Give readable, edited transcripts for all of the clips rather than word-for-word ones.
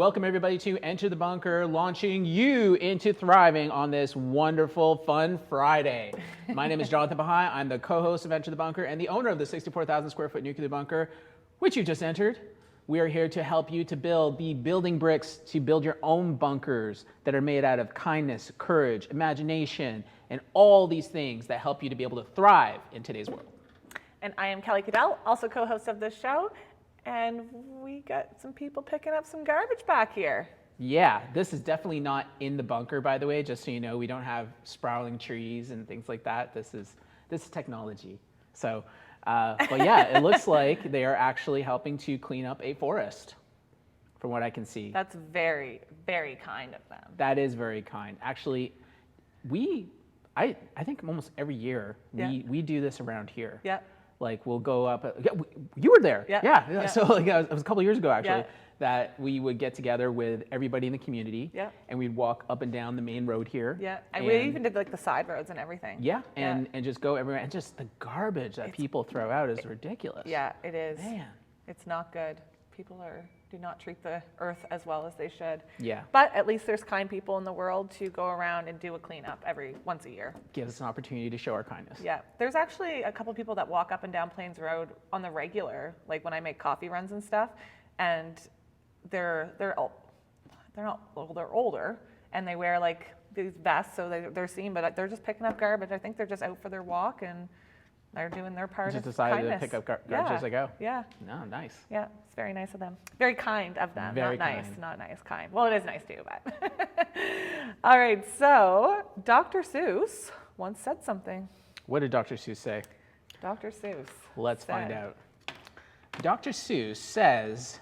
Welcome everybody to Enter the Bunker, launching you into thriving on this wonderful, fun Friday. My name is Jonathan Bahai. I'm the co-host of Enter the Bunker and the owner of the 64,000 square foot nuclear bunker, which you just entered. We are here to help you to build the building bricks to build your own bunkers that are made out of kindness, courage, imagination, and all these things that help you to be able to thrive in today's world. And I am Kelly Cadell, also co-host of this show. And we got some people picking up some garbage back here. Yeah, this is definitely not in the bunker, by the way, just so you know. We don't have sprawling trees and things like that. This is technology. So, but yeah, it looks like they are actually helping to clean up a forest, from what I can see. That's very, very kind of them. That is very kind. Actually, I think almost every year we do this around here. Yeah. Like we'll go up. You were there. Yeah. So like it was a couple of years ago actually that we would get together with everybody in the community. Yeah. And we'd walk up and down the main road here. Yeah. And we even did like the side roads and everything. Yeah. And just go everywhere. And just the garbage that people throw out is ridiculous. Yeah, it is. Man. It's not good. People do not treat the earth as well as they should. Yeah. But at least there's kind people in the world to go around and do a cleanup once a year. Gives us an opportunity to show our kindness. Yeah. There's actually a couple people that walk up and down Plains Road on the regular, like when I make coffee runs and stuff, and they're older and they wear like these vests so they're seen, but they're just picking up garbage. I think they're just out for their walk and they're doing their part Just of decided kindness. to pick up garbage as they go. Yeah. No, nice. Yeah, it's very nice of them. Very kind of them. Very not nice, kind. not nice, kind. Well, it is nice too, but. All right, so Dr. Seuss once said something. What did Dr. Seuss say? Dr. Seuss. Let's find said- out. Dr. Seuss says,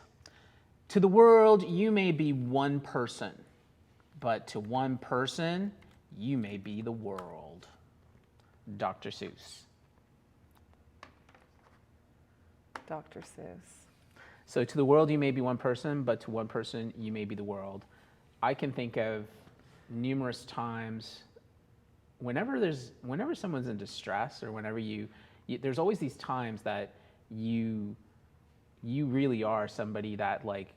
"To the world, you may be one person, but to one person, you may be the world." Dr. Seuss. Dr. Seuss. So to the world, you may be one person, but to one person, you may be the world. I can think of numerous times whenever someone's in distress or whenever there's always these times that you really are somebody that like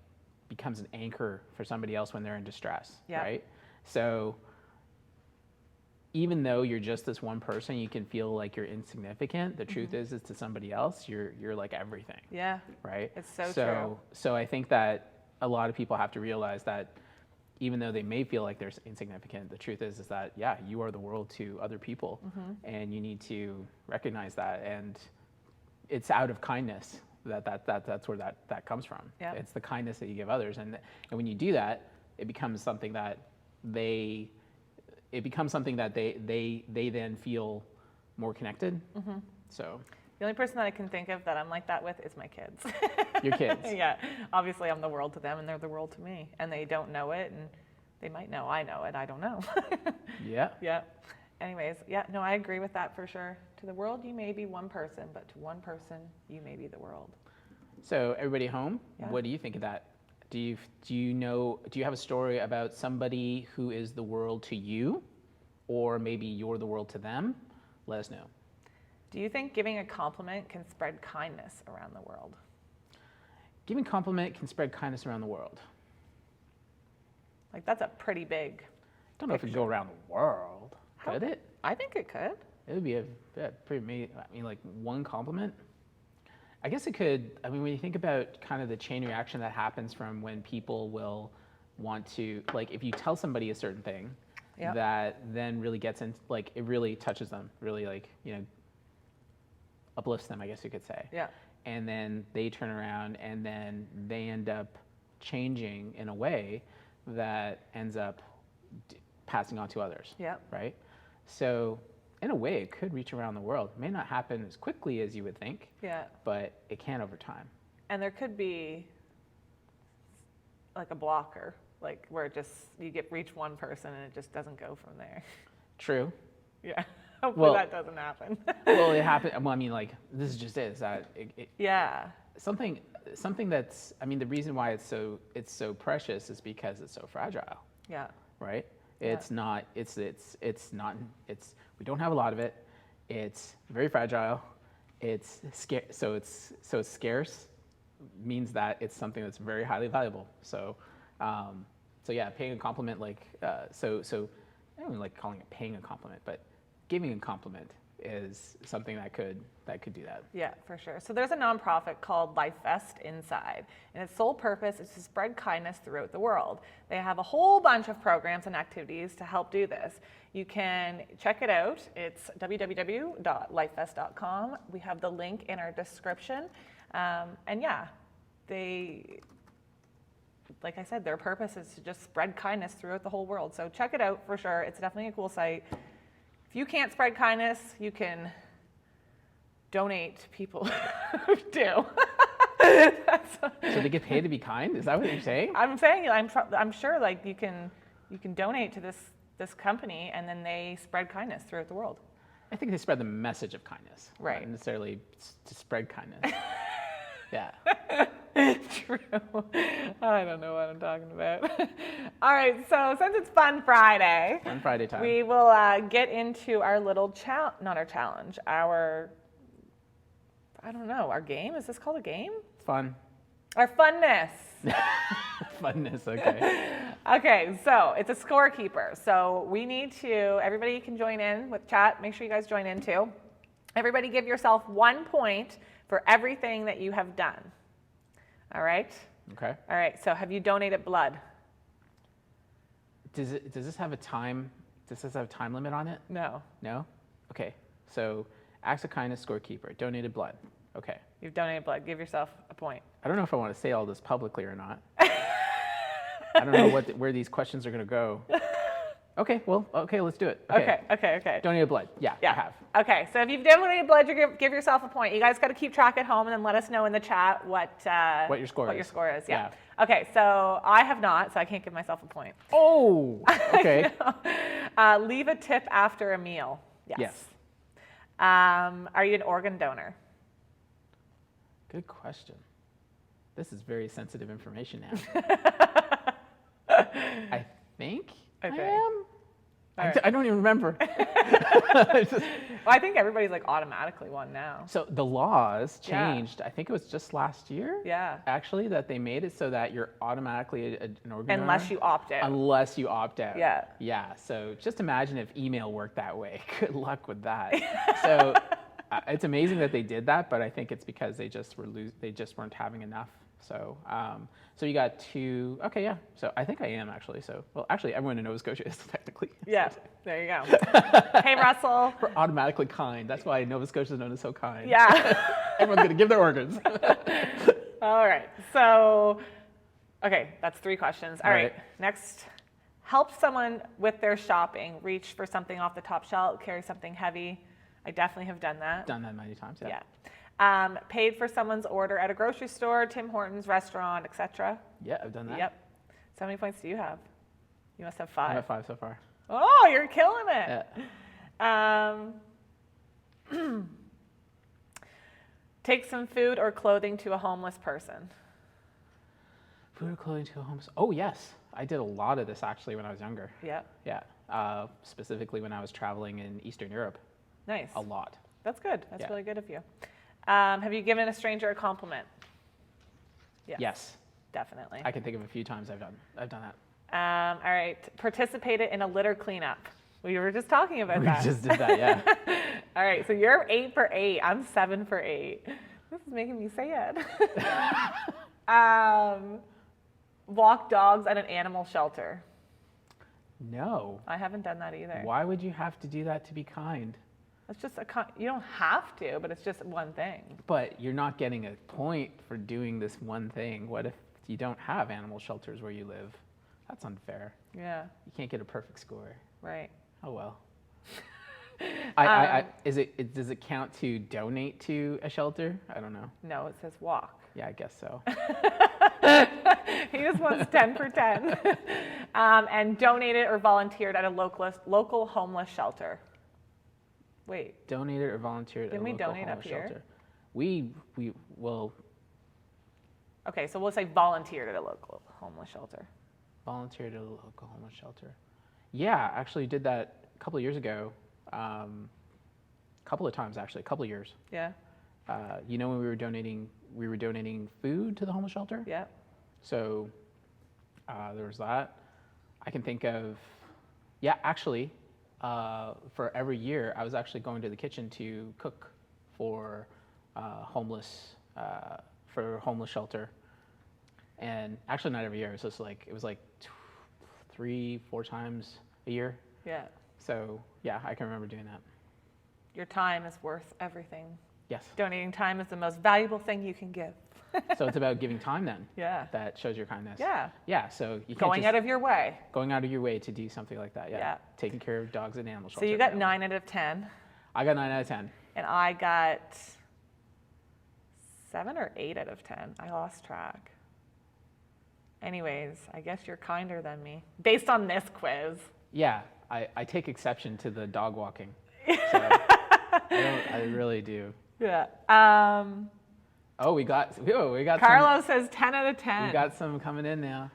becomes an anchor for somebody else when they're in distress, right? So even though you're just this one person, you can feel like you're insignificant. The truth is to somebody else, you're like everything. Yeah. Right? It's so true. So I think that a lot of people have to realize that even though they may feel like they're insignificant, the truth is that, yeah, you are the world to other people. And you need to recognize that. And it's out of kindness that's where that comes from. Yeah. It's the kindness that you give others. And when you do that, it becomes something that they then feel more connected. So The only person that I can think of that I'm like that with is my kids. your kids. Yeah. Obviously, I'm the world to them and they're the world to me. And they don't know it. And they might know I know it. I don't know. Yeah. Yeah. Anyways, yeah, no, I agree with that for sure. To the world, you may be one person, but to one person, you may be the world. So everybody home, Yeah. what do you think of that? Do you have a story about somebody who is the world to you, or maybe you're the world to them? Let us know. Do you think giving a compliment can spread kindness around the world? Giving compliment can spread kindness around the world. Like, that's a pretty big. Don't know if it could go around the world. Could it? I think it could. It would be a pretty amazing. I mean, like one compliment. I guess it could. I mean, when you think about kind of the chain reaction that happens from when people will want to, like, if you tell somebody a certain thing, Yep. that then really gets in, like, it really touches them, really, like, uplifts them, I guess you could say. Yeah. And then they turn around and then they end up changing in a way that ends up passing on to others. Yeah. Right? So in a way, it could reach around the world. It may not happen as quickly as you would think, Yeah. but it can over time. And there could be like a blocker, like where it just, you reach one person and it just doesn't go from there. True. Yeah. Hopefully Well- that doesn't happen. Well, it happened. Well, I mean, like, this is just it. Is that Yeah. something that's, I mean, the reason why it's so precious is because it's so fragile, Yeah. right? Yeah. It's not, we don't have a lot of it. It's very fragile. It's scarce, means that it's something that's very highly valuable. So So yeah, paying a compliment, like, so I don't even like calling it paying a compliment, but giving a compliment is something that could do that. Yeah, for sure. So there's a nonprofit called LifeVest Inside, and its sole purpose is to spread kindness throughout the world. They have a whole bunch of programs and activities to help do this. You can check it out. It's www.lifevest.com. We have the link in our description. And yeah, like I said, their purpose is to just spread kindness throughout the whole world. So check it out for sure. It's definitely a cool site. If you can't spread kindness, you can donate to people who do. So they get paid to be kind? Is that what you're saying? I'm saying I'm sure like you can donate to this company and then they spread kindness throughout the world. I think they spread the message of kindness, right? Not necessarily to spread kindness. Yeah. True. I don't know what I'm talking about. All right, so since it's Fun Friday, Fun Friday time, we will get into our little not our challenge, our game. Is this called a game? fun. Our funness. Funness, okay. Okay, so it's a scorekeeper. So we need to, everybody can join in with chat. Make sure you guys join in too. Everybody give yourself 1 point for everything that you have done. All right? Okay. All right, so have you donated blood? Does this have a time? Does this have a time limit on it? No. No? Okay. So acts of kindness scorekeeper, donated blood. Okay. You've donated blood. Give yourself a point. I don't know if I want to say all this publicly or not. I don't know where these questions are going to go. Okay, well, okay, let's do it. Okay. Donated blood. Yeah, I have. Okay, so if you've donated blood, you give yourself a point. You guys got to keep track at home and then let us know in the chat what your score is. Yeah. Okay, so I have not, so I can't give myself a point. Oh, okay. Leave a tip after a meal. Yes. Are you an organ donor? Good question. This is very sensitive information now. I think I am. Right. I don't even remember. Well, I think everybody's like automatically one now. So the laws changed. Yeah. I think it was just last year. Yeah. Actually, that they made it so that you're automatically an organ donor. Unless you opt out. Unless you opt out. Yeah. Yeah. So just imagine if email worked that way. Good luck with that. So it's amazing that they did that, but I think it's because they just weren't having enough. So, so you got 2. Okay, yeah. So I think I am actually. So, well, actually, everyone in Nova Scotia is technically. Yeah. There you go. Hey, Russell. We're automatically kind. That's why Nova Scotia is known as so kind. Yeah. Everyone's gonna give their organs. All right. So, okay, that's 3 questions. All right. Next, help someone with their shopping. Reach for something off the top shelf. Carry something heavy. I definitely have done that. Done that many times. Yeah. Paid for someone's order at a grocery store, Tim Hortons, restaurant, etc. Yeah, I've done that. Yep. So how many points do you have? You must have 5. I have 5 so far. Oh, you're killing it. Yeah. Take some food or clothing to a homeless person. Food or clothing to a homeless. Oh yes, I did a lot of this actually when I was younger. Yeah. Yeah. Specifically when I was traveling in Eastern Europe. Nice. A lot. That's good. That's really good of you. Have you given a stranger a compliment? Yes. Definitely. I can think of a few times I've done that. All right. Participated in a litter cleanup. We were just talking about that. We just did that, yeah. All right. So you're 8 for 8. I'm 7 for 8. This is making me sad. Walk dogs at an animal shelter. No. I haven't done that either. Why would you have to do that to be kind? It's just you don't have to, but it's just one thing. But you're not getting a point for doing this one thing. What if you don't have animal shelters where you live? That's unfair. Yeah. You can't get a perfect score. Right. Oh well. Does it count to donate to a shelter? I don't know. No, it says walk. Yeah, I guess so. He just wants 10 for 10. And donated or volunteered at a local homeless shelter. Wait. Donated or volunteered at a local homeless shelter. We will. Okay, so we'll say volunteered at a local homeless shelter. Volunteered at a local homeless shelter. Yeah, actually did that a couple of years ago. Couple of times actually, a couple of years. Yeah. You know when we were donating food to the homeless shelter? Yeah. So There was that. I can think of, yeah, actually, for every year, I was actually going to the kitchen to cook for homeless, for homeless shelter. And actually not every year, it was like 3-4 times a year. Yeah. So yeah, I can remember doing that. Your time is worth everything. Yes. Donating time is the most valuable thing you can give. So it's about giving time then. Yeah. That shows your kindness. Yeah. Yeah. So you can't Going out of your way. going out of your way to do something like that. Yeah. Yeah. Taking care of dogs and animal So shelter. you got 9 out of 10, I got 9 out of 10. and I got 7 or 8 out of 10. I lost track. Anyways, I guess you're kinder than me based on this quiz. Yeah. I take exception to the dog walking. So I really do. Yeah. Oh, we got Carlos says 10 out of 10. We got some coming in now.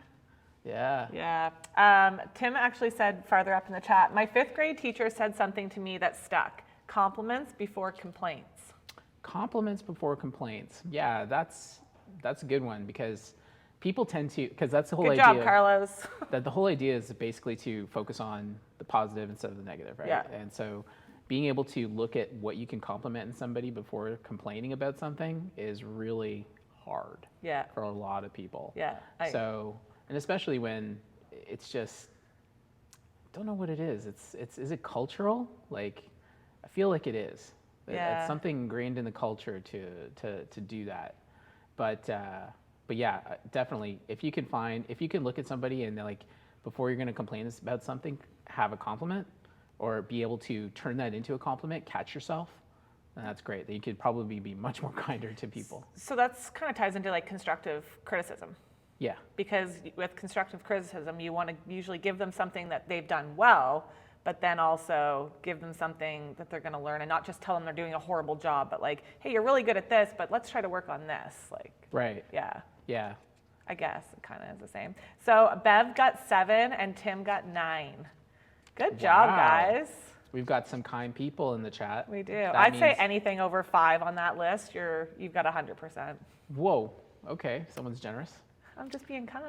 Yeah. Yeah. Tim actually said farther up in the chat, my 5th grade teacher said something to me that stuck. Compliments before complaints. Compliments before complaints. Yeah, that's a good one because people tend to, because that's the whole Good idea. job, Carlos. That the whole idea is basically to focus on the positive instead of the negative, right? Yeah. And so being able to look at what you can compliment in somebody before complaining about something is really hard. Yeah. For a lot of people. Yeah. So, and especially when it's just, don't know what it is. Is it cultural? Like, I feel like it is. Yeah. It's something ingrained in the culture to do that. But yeah, definitely. If you can look at somebody and like, before you're going to complain about something, have a compliment, or be able to turn that into a compliment, catch yourself, and that's great. Then you could probably be much more kinder to people. So that's kind of ties into like constructive criticism. Yeah. Because with constructive criticism, you want to usually give them something that they've done well, but then also give them something that they're going to learn, and not just tell them they're doing a horrible job, but like, hey, you're really good at this, but let's try to work on this. Like, Right. yeah. Yeah. I guess it kind of is the same. So Bev got 7 and Tim got 9. Good job, Wow. guys. We've got some kind people in the chat. We do. That I'd say means- anything over 5 on that list, you've got 100%. Whoa. Okay. Someone's generous. I'm just being kind.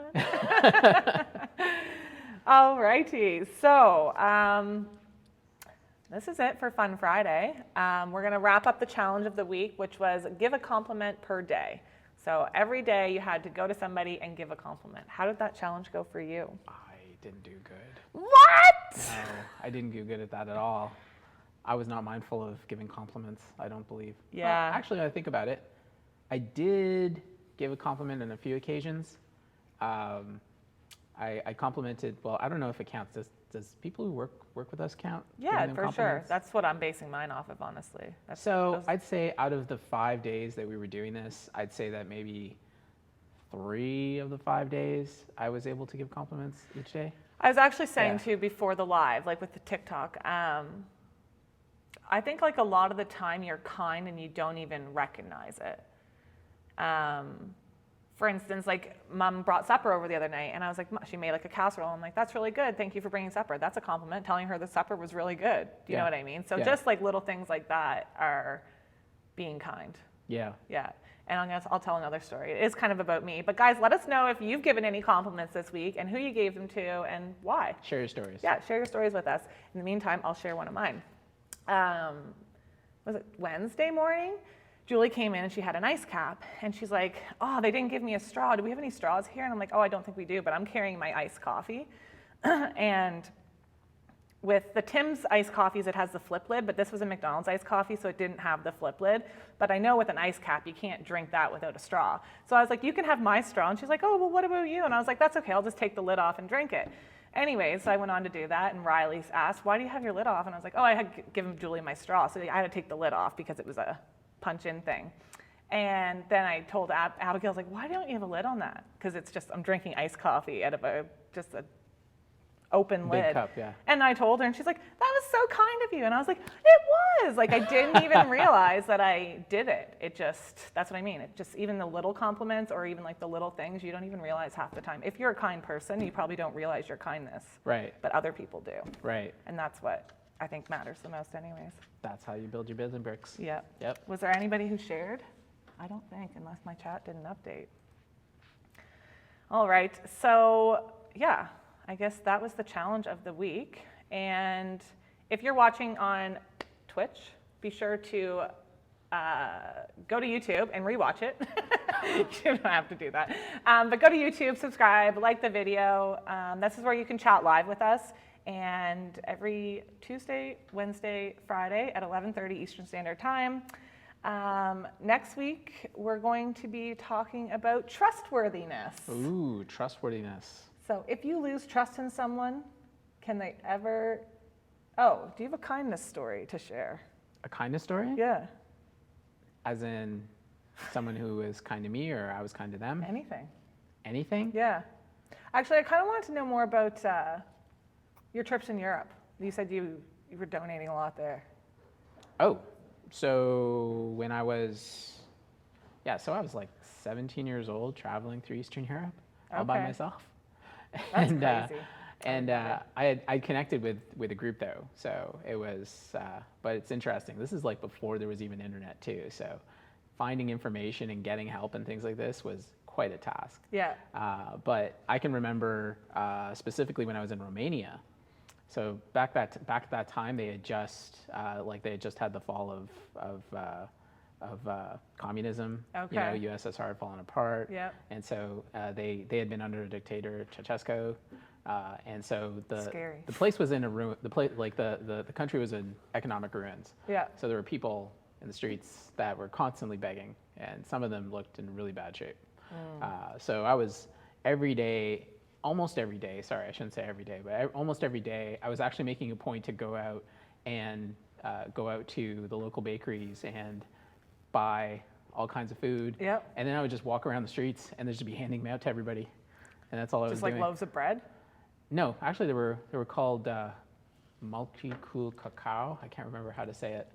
All righty. So this is it for Fun Friday. We're going to wrap up the challenge of the week, which was give a compliment per day. So every day you had to go to somebody and give a compliment. How did that challenge go for you? I didn't do good. What? No, I didn't do good at that at all. I was not mindful of giving compliments, I don't believe. Yeah. Well, actually, I think about it. I did give a compliment on a few occasions. I complimented, well, I don't know if it counts. Does people who work with us count? Yeah, giving them for sure. compliments? That's what I'm basing mine off of, honestly. So I'd say out of the 5 days that we were doing this, I'd say that maybe 3 of the 5 days I was able to give compliments each day. I was actually saying Yeah. too before the live, like with the TikTok, I think like a lot of the time you're kind and you don't even recognize it. For instance, like Mom brought supper over the other night and I was like, she made like a casserole. I'm like, that's really good. Thank you for bringing supper. That's a compliment, telling her the supper was really good. Do you know what I mean? So Yeah. just like little things like that are being kind. Yeah. Yeah. And I'll tell another story. It is kind of about me. But guys, let us know if you've given any compliments this week and who you gave them to and why. Share your stories. Yeah, share your stories with us. In the meantime, I'll share one of mine. Was it Wednesday morning? Julie came in and she had an ice cap and she's like, oh, they didn't give me a straw. Do we have any straws here? And I'm like, oh, I don't think we do, but I'm carrying my iced coffee. And with the Tim's iced coffees, it has the flip lid, but this was a McDonald's iced coffee, so it didn't have the flip lid. But I know with an ice cap, you can't drink that without a straw. So I was like, you can have my straw. And she's like, oh, well, what about you? And I was like, that's okay, I'll just take the lid off and drink it. Anyways, so I went on to do that, and Riley asked, why do you have your lid off? And I was like, oh, I had given Julie my straw, so I had to take the lid off because it was a punch-in thing. And then I told Abigail, I was like, why don't you have a lid on that? Because it's just, I'm drinking iced coffee out of just a open Big lid. cup, yeah. And I told her, and she's like, that was so kind of you. And I was like, it was. Like, I didn't even realize that I did it. It just, that's what I mean. It just, even the little compliments or even like the little things, you don't even realize half the time. If you're a kind person, you probably don't realize your kindness. Right. But other people do. Right. And that's what I think matters the most anyways. That's how you build your building bricks. Yep. Yep. Was there anybody who shared? I don't think, unless my chat didn't update. All right. So, yeah, I guess that was the challenge of the week. And if you're watching on Twitch, be sure to go to YouTube and rewatch it. You don't have to do that. But go to YouTube, subscribe, like the video. This is where you can chat live with us. And every Tuesday, Wednesday, Friday at 11:30 Eastern Standard Time. Next week, we're going to be talking about trustworthiness. Ooh, trustworthiness. So if you lose trust in someone, can they ever... Oh, do you have a kindness story to share? A kindness story? Yeah. As in someone who was kind to me or I was kind to them? Anything. Anything? Yeah. Actually, I kind of wanted to know more about your trips in Europe. You said you were donating a lot there. Oh, so when I was, so I was like 17 years old traveling through Eastern Europe all by Okay. myself. That's and crazy. I connected with a group though, so it was, but it's interesting. This is like before there was even internet too, so finding information and getting help and things like this was quite a task. Yeah. But I can remember specifically when I was in Romania. So back at that time, they had just had the fall of communism. Okay. You know, USSR had fallen apart. Yep. And so they had been under a dictator, Ceausescu, and so Scary. the place was in a ruin. The country was in economic ruins. Yeah. So there were people in the streets that were constantly begging, and some of them looked in really bad shape. So I was almost every day, sorry, I shouldn't say every day, but almost every day, I was actually making a point to go out and go out to the local bakeries and buy all kinds of food. Yep. And then I would just walk around the streets and just be handing them out to everybody. And that's all I was Just like doing. loaves of bread? No, actually they were called multi-cool cacao. I can't remember how to say it.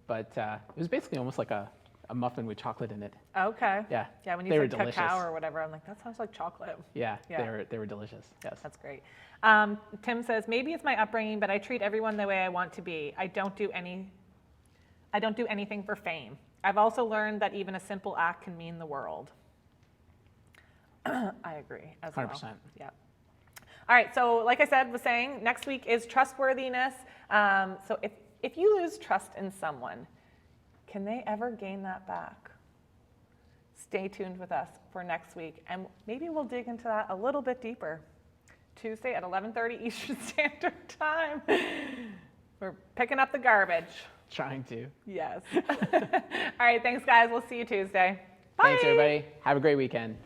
But it was basically almost like a muffin with chocolate in it. Okay. Yeah. Yeah, when you They were said cacao delicious. or whatever, I'm like, that sounds like chocolate. Yeah, Yeah. they were delicious. Yes. That's great. Tim says, maybe it's my upbringing, but I treat everyone the way I want to be. I don't do anything for fame. I've also learned that even a simple act can mean the world. I agree as 100%. well. Yeah. All right, so like I said, was saying, next week is trustworthiness. So if you lose trust in someone, can they ever gain that back? Stay tuned with us for next week, and maybe we'll dig into that a little bit deeper. Tuesday at 11:30 Eastern Standard Time. We're picking up the garbage. Trying to. Yes. All right, thanks, guys. We'll see you Tuesday. Bye. Thanks, everybody. Have a great weekend.